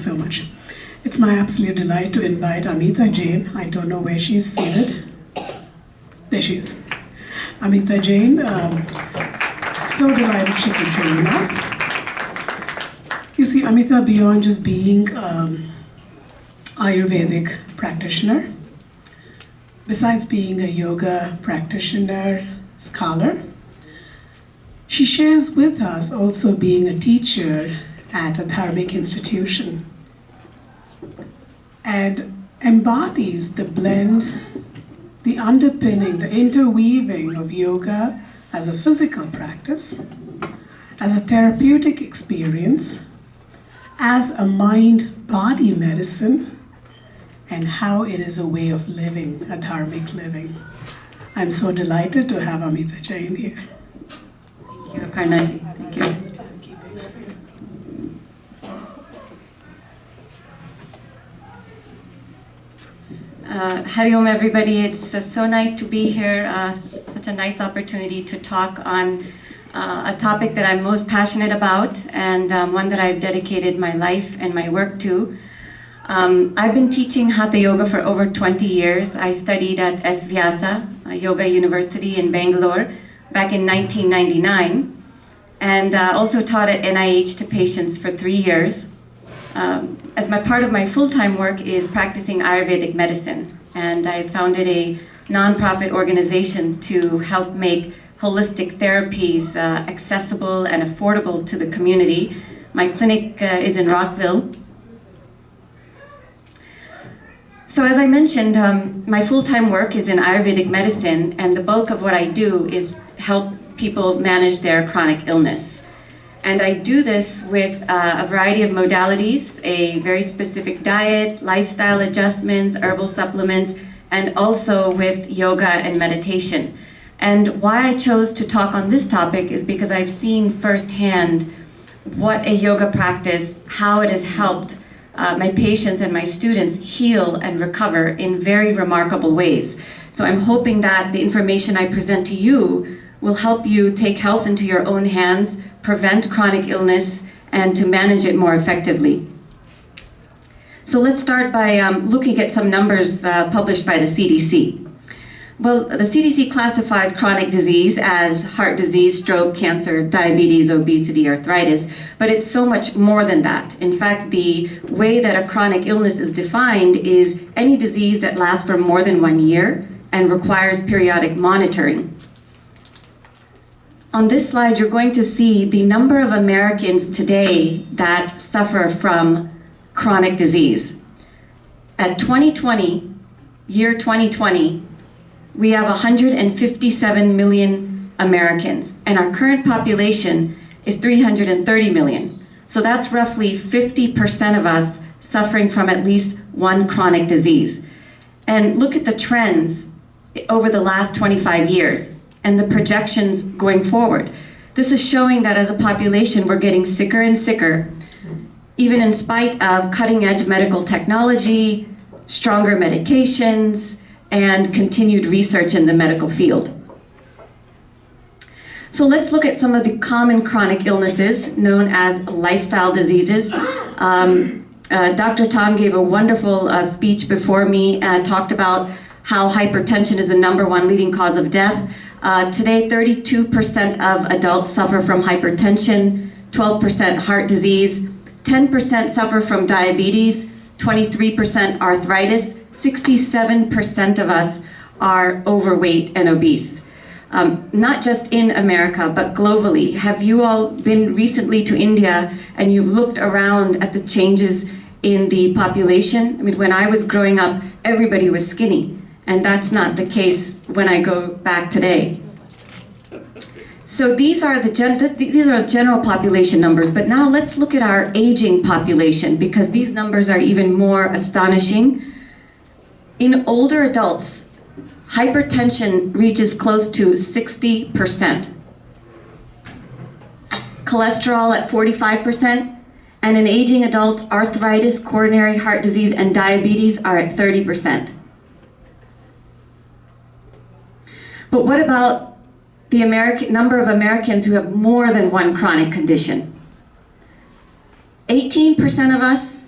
So much. It's my absolute delight to invite Amita Jain. I don't know where she's seated. There she is. Amita Jain. So delighted she could join us. You see, Amita, beyond just being Ayurvedic practitioner, besides being a yoga practitioner, scholar, she shares with us also being a teacher at a dharmic institution and embodies the blend, the underpinning, the interweaving of yoga as a physical practice, as a therapeutic experience, as a mind-body medicine, and how it is a way of living, a dharmic living. I'm so delighted to have Amita Jain here. Thank you, Aparnaji. Thank you. Hari Om, everybody. It's so nice to be here. Such a nice opportunity to talk on a topic that I'm most passionate about and one that I've dedicated my life and my work to. I've been teaching Hatha Yoga for over 20 years. I studied at SVyasa Yoga University in Bangalore back in 1999 and also taught at NIH to patients for 3 years. As my part of my full-time work is practicing Ayurvedic medicine, and I founded a non-profit organization to help make holistic therapies accessible and affordable to the community. My clinic is in Rockville. So as I mentioned, my full-time work is in Ayurvedic medicine, and the bulk of what I do is help people manage their chronic illness. And I do this with a variety of modalities, a very specific diet, lifestyle adjustments, herbal supplements, and also with yoga and meditation. And why I chose to talk on this topic is because I've seen firsthand what a yoga practice, how it has helped my patients and my students heal and recover in very remarkable ways. So I'm hoping that the information I present to you will help you take health into your own hands, prevent chronic illness, and to manage it more effectively. So let's start by looking at some numbers published by the CDC. Well, the CDC classifies chronic disease as heart disease, stroke, cancer, diabetes, obesity, arthritis, but it's so much more than that. In fact, the way that a chronic illness is defined is any disease that lasts for more than 1 year and requires periodic monitoring. On this slide, you're going to see the number of Americans today that suffer from chronic disease. At 2020, year 2020, we have 157 million Americans, and our current population is 330 million. So that's roughly 50% of us suffering from at least one chronic disease. And look at the trends over the last 25 years. And the projections going forward. This is showing that as a population, we're getting sicker and sicker, even in spite of cutting-edge medical technology, stronger medications, and continued research in the medical field. So let's look at some of the common chronic illnesses known as lifestyle diseases. Dr. Tom gave a wonderful speech before me and talked about how hypertension is the #1 leading cause of death. Today, 32% of adults suffer from hypertension, 12% heart disease, 10% suffer from diabetes, 23% arthritis, 67% of us are overweight and obese. Not just in America, but globally. Have you all been recently to India and you've looked around at the changes in the population? I mean, when I was growing up, everybody was skinny. And that's not the case when I go back today. So these are general population numbers, but now let's look at our aging population because these numbers are even more astonishing. In older adults, hypertension reaches close to 60%. Cholesterol at 45%, and in aging adults, arthritis, coronary heart disease, and diabetes are at 30%. But what about the number of Americans who have more than one chronic condition? 18% of us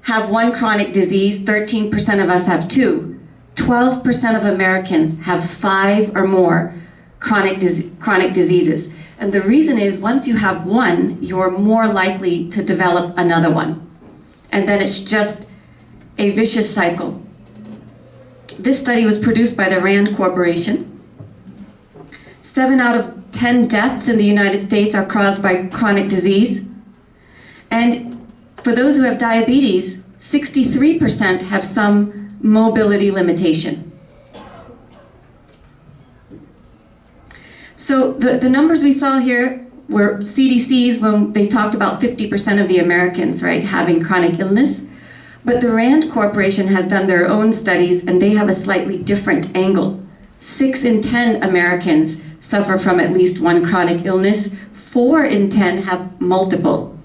have one chronic disease, 13% of us have two. 12% of Americans have 5 or more chronic diseases. And the reason is, once you have one, you're more likely to develop another one. And then it's just a vicious cycle. This study was produced by the Rand Corporation. 7 out of 10 deaths in the United States are caused by chronic disease. And for those who have diabetes, 63% have some mobility limitation. So the numbers we saw here were CDC's when they talked about 50% of the Americans, right, having chronic illness. But the Rand Corporation has done their own studies, and they have a slightly different angle. 6 in 10 Americans suffer from at least one chronic illness. 4 in 10 have multiple.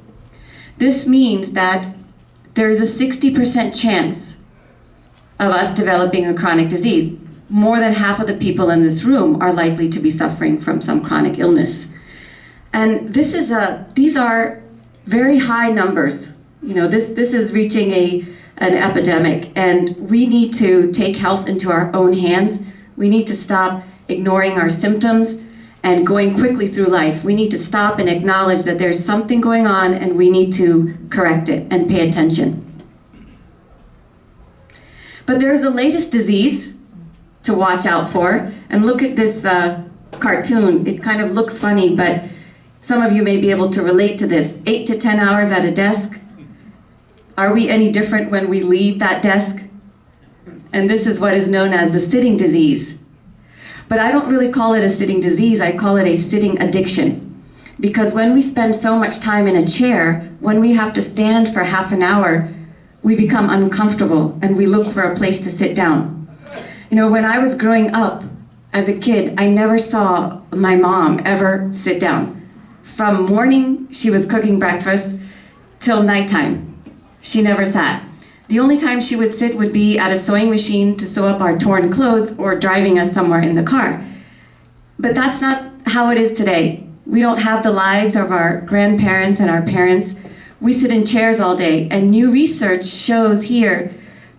This means that there's a 60% chance of us developing a chronic disease. More than half of the people in this room are likely to be suffering from some chronic illness. And these are very high numbers. You know, this is reaching an epidemic, and we need to take health into our own hands. We need to stop ignoring our symptoms and going quickly through life. We need to stop and acknowledge that there's something going on, and we need to correct it and pay attention. But there's the latest disease to watch out for. And look at this cartoon. It kind of looks funny, but some of you may be able to relate to this. 8 to 10 hours at a desk. Are we any different when we leave that desk? And this is what is known as the sitting disease. But I don't really call it a sitting disease, I call it a sitting addiction. Because when we spend so much time in a chair, when we have to stand for half an hour, we become uncomfortable and we look for a place to sit down. You know, when I was growing up as a kid, I never saw my mom ever sit down. From morning, she was cooking breakfast, till nighttime. She never sat. The only time she would sit would be at a sewing machine to sew up our torn clothes or driving us somewhere in the car. But that's not how it is today. We don't have the lives of our grandparents and our parents. We sit in chairs all day, and new research shows here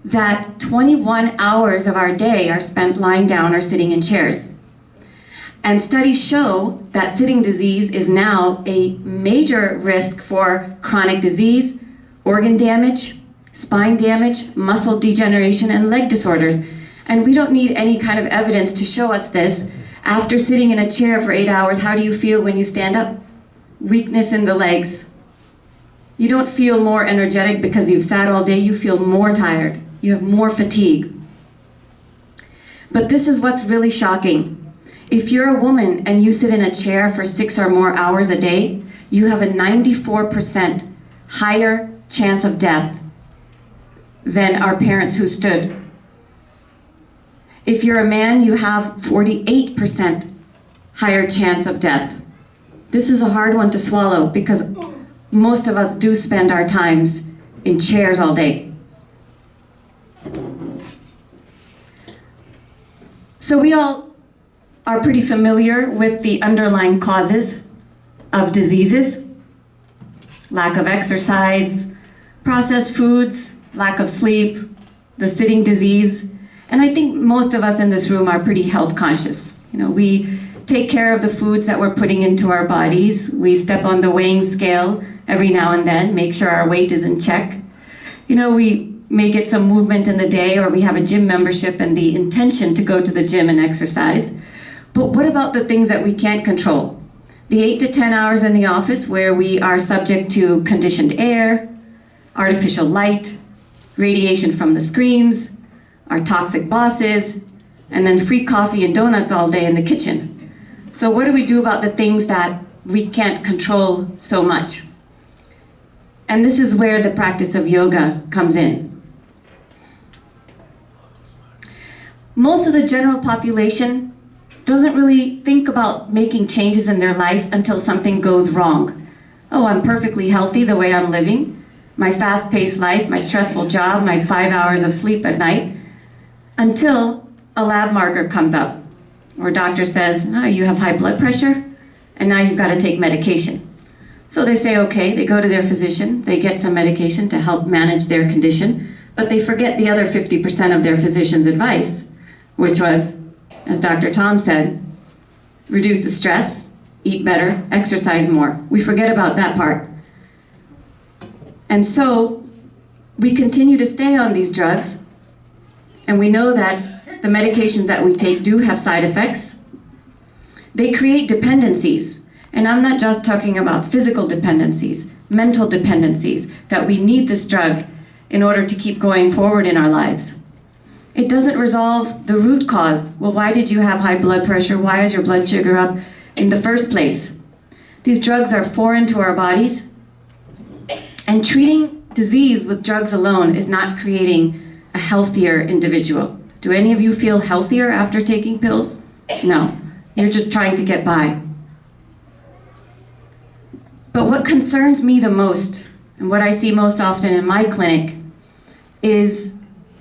that 21 hours of our day are spent lying down or sitting in chairs. And studies show that sitting disease is now a major risk for chronic disease, organ damage, spine damage, muscle degeneration, and leg disorders. And we don't need any kind of evidence to show us this. After sitting in a chair for 8 hours, how do you feel when you stand up? Weakness in the legs. You don't feel more energetic because you've sat all day, you feel more tired. You have more fatigue. But this is what's really shocking. If you're a woman and you sit in a chair for 6 or more hours a day, you have a 94% higher chance of death than our parents who stood. If you're a man, you have 48% higher chance of death. This is a hard one to swallow because most of us do spend our times in chairs all day. So we all are pretty familiar with the underlying causes of diseases. Lack of exercise, processed foods, lack of sleep, the sitting disease. And I think most of us in this room are pretty health conscious. You know, we take care of the foods that we're putting into our bodies. We step on the weighing scale every now and then, make sure our weight is in check. You know, we may get some movement in the day, or we have a gym membership and the intention to go to the gym and exercise. But what about the things that we can't control? The 8 to 10 hours in the office where we are subject to conditioned air, artificial light, radiation from the screens, our toxic bosses, and then free coffee and donuts all day in the kitchen. So what do we do about the things that we can't control so much? And this is where the practice of yoga comes in. Most of the general population doesn't really think about making changes in their life until something goes wrong. Oh, I'm perfectly healthy the way I'm living, my fast-paced life, my stressful job, my 5 hours of sleep at night, until a lab marker comes up, or doctor says, oh, you have high blood pressure, and now you've got to take medication. So they say, okay, they go to their physician, they get some medication to help manage their condition, but they forget the other 50% of their physician's advice, which was, as Dr. Tom said, reduce the stress, eat better, exercise more. We forget about that part. And so we continue to stay on these drugs, and we know that the medications that we take do have side effects. They create dependencies. And I'm not just talking about physical dependencies, mental dependencies, that we need this drug in order to keep going forward in our lives. It doesn't resolve the root cause. Well, why did you have high blood pressure? Why is your blood sugar up in the first place? These drugs are foreign to our bodies, and treating disease with drugs alone is not creating a healthier individual. Do any of you feel healthier after taking pills? No, you're just trying to get by. But what concerns me the most, and what I see most often in my clinic, is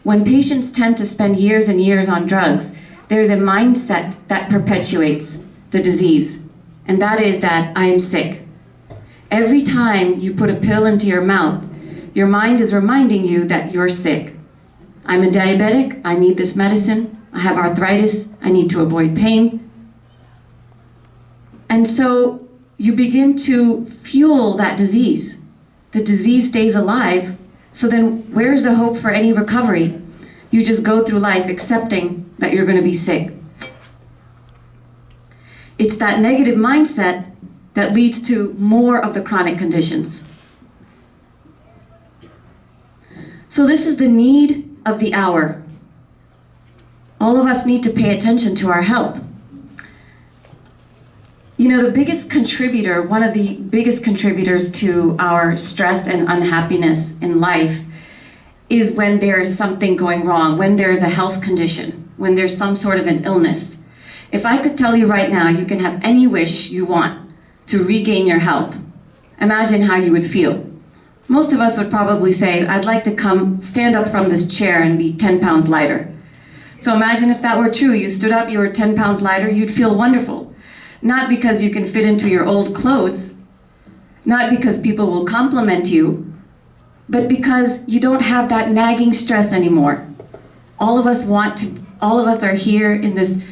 when patients tend to spend years and years on drugs, there's a mindset that perpetuates the disease, and that is that I am sick. Every time you put a pill into your mouth, your mind is reminding you that you're sick. I'm a diabetic, I need this medicine, I have arthritis, I need to avoid pain. And so you begin to fuel that disease. The disease stays alive, so then where's the hope for any recovery? You just go through life accepting that you're going to be sick. It's that negative mindset that leads to more of the chronic conditions. So this is the need of the hour. All of us need to pay attention to our health. You know, the biggest contributor, one of the biggest contributors to our stress and unhappiness in life is when there is something going wrong, when there is a health condition, when there's some sort of an illness. If I could tell you right now, you can have any wish you want to regain your health, imagine how you would feel. Most of us would probably say, I'd like to stand up from this chair and be 10 pounds lighter. So imagine if that were true. You stood up, you were 10 pounds lighter, you'd feel wonderful. Not because you can fit into your old clothes, not because people will compliment you, but because you don't have that nagging stress anymore. All of us are here in this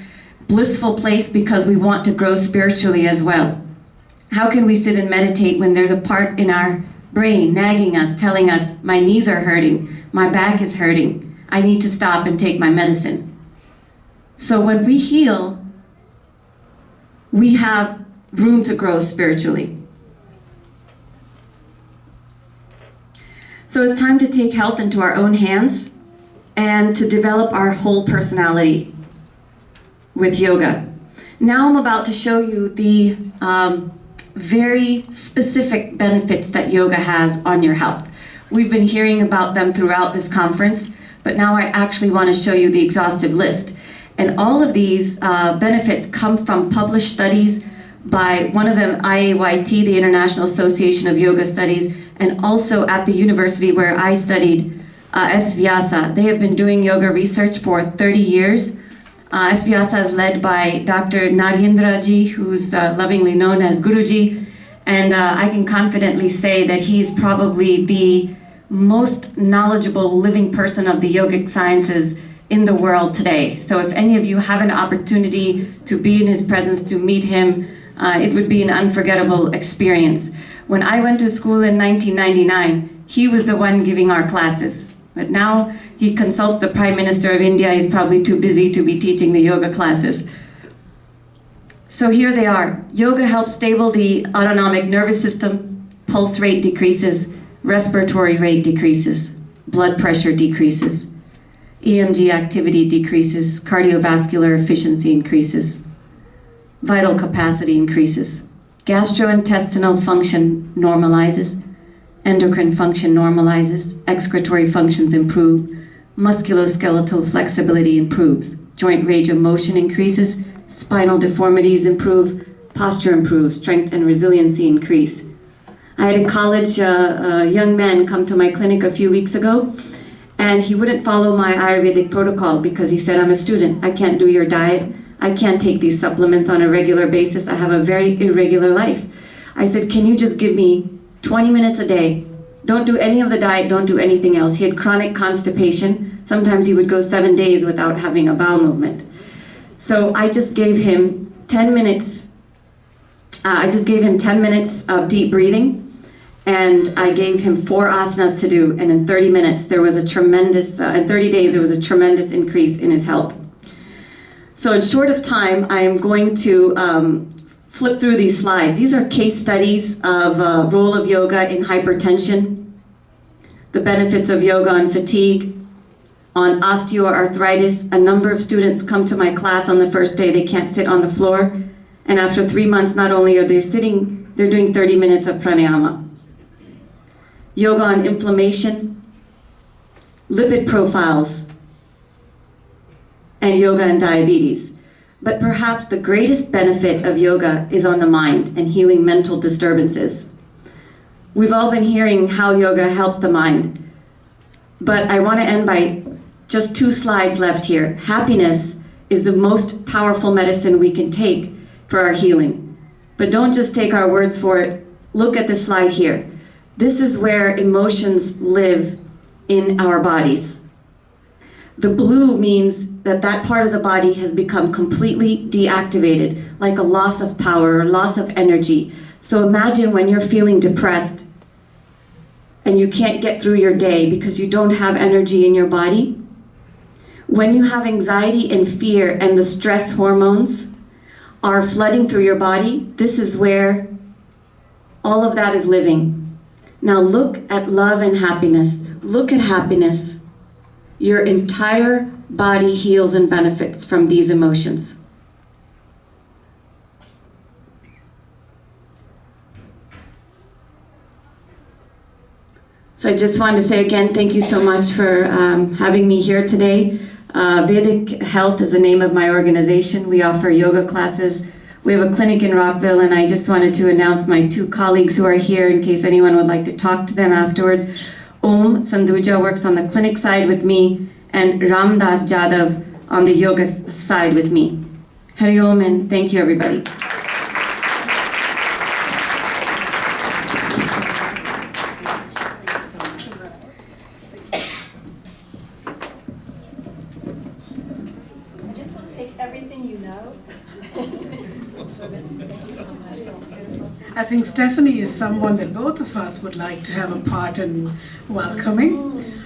blissful place because we want to grow spiritually as well. How can we sit and meditate when there's a part in our brain nagging us, telling us, my knees are hurting, my back is hurting, I need to stop and take my medicine? So when we heal, we have room to grow spiritually. So it's time to take health into our own hands and to develop our whole personality with yoga. Now I'm about to show you the very specific benefits that yoga has on your health. We've been hearing about them throughout this conference, but now I actually want to show you the exhaustive list. And all of these benefits come from published studies by one of them, IAYT, the International Association of Yoga Studies, and also at the university where I studied, SVyasa. They have been doing yoga research for 30 years. SVyasa is led by Dr. Nagendraji, who's lovingly known as Guruji, and I can confidently say that he's probably the most knowledgeable living person of the yogic sciences in the world today. So if any of you have an opportunity to be in his presence, to meet him, it would be an unforgettable experience. When I went to school in 1999, he was the one giving our classes. But now he consults the Prime Minister of India. He's probably too busy to be teaching the yoga classes. So here they are. Yoga helps stable the autonomic nervous system, pulse rate decreases, respiratory rate decreases, blood pressure decreases, EMG activity decreases, cardiovascular efficiency increases, vital capacity increases, gastrointestinal function normalizes, endocrine function normalizes, excretory functions improve, musculoskeletal flexibility improves, joint range of motion increases, spinal deformities improve, posture improves, strength and resiliency increase. I had a college young man come to my clinic a few weeks ago, and he wouldn't follow my Ayurvedic protocol because he said, I'm a student, I can't do your diet, I can't take these supplements on a regular basis, I have a very irregular life. I said, can you just give me 20 minutes a day? Don't do any of the diet, don't do anything else. He had chronic constipation. Sometimes he would go 7 days without having a bowel movement. So I just gave him 10 minutes. I just gave him 10 minutes of deep breathing, and I gave him 4 asanas to do. And in 30 minutes, there was a tremendous, in 30 days, there was a tremendous increase in his health. So in short of time, I am going to flip through these slides. These are case studies of role of yoga in hypertension, the benefits of yoga on fatigue, on osteoarthritis. A number of students come to my class on the first day, they can't sit on the floor. And after 3 months, not only are they sitting, they're doing 30 minutes of pranayama. Yoga on inflammation, lipid profiles, and yoga and diabetes. But perhaps the greatest benefit of yoga is on the mind and healing mental disturbances. We've all been hearing how yoga helps the mind, but I want to end by just 2 slides left here. Happiness is the most powerful medicine we can take for our healing. But don't just take our words for it. Look at this slide here. This is where emotions live in our bodies. The blue means that that part of the body has become completely deactivated, like a loss of power or loss of energy. So imagine when you're feeling depressed and you can't get through your day because you don't have energy in your body. When you have anxiety and fear and the stress hormones are flooding through your body, this is where all of that is living. Now look at love and happiness. Look at happiness. Your entire body heals and benefits from these emotions. So I just wanted to say again, thank you so much for having me here today. Vedic Health is the name of my organization. We offer yoga classes. We have a clinic in Rockville, and I just wanted to announce my 2 colleagues who are here in case anyone would like to talk to them afterwards. Om Sandhuja works on the clinic side with me, and Ramdas Jadhav on the yoga side with me. Hari Om, and thank you, everybody. I think Stephanie is someone that both of us would like to have a part in welcoming.